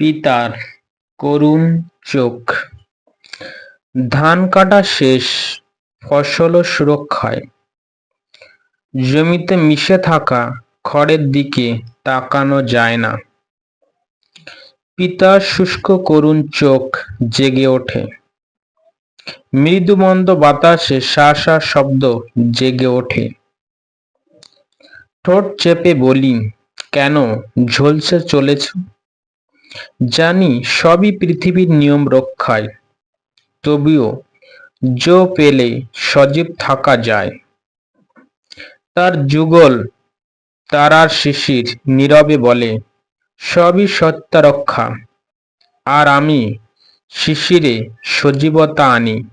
পিতার করুণ চোখ। ধান কাটা শেষ, ফসল সুরক্ষায়। জমিতে মিশে থাকা খড়ের দিকে তাকানো যায় না। পিতার শুষ্ক করুণ চোখ জেগে ওঠে। মৃদুমন্দ বাতাসে শা শা শব্দ জেগে ওঠে। ঠোঁট চেপে বলি, কেন ঝলসে চলেছ? জানি সবই পৃথিবীর নিয়ম রক্ষায়, তবুও জো পেলে সজীব থাকা যায়। তার যুগল তারার শিশির নীরবে বলে, সবই সত্য রক্ষা। আর আমি শিশিরে সজীবতা আনি।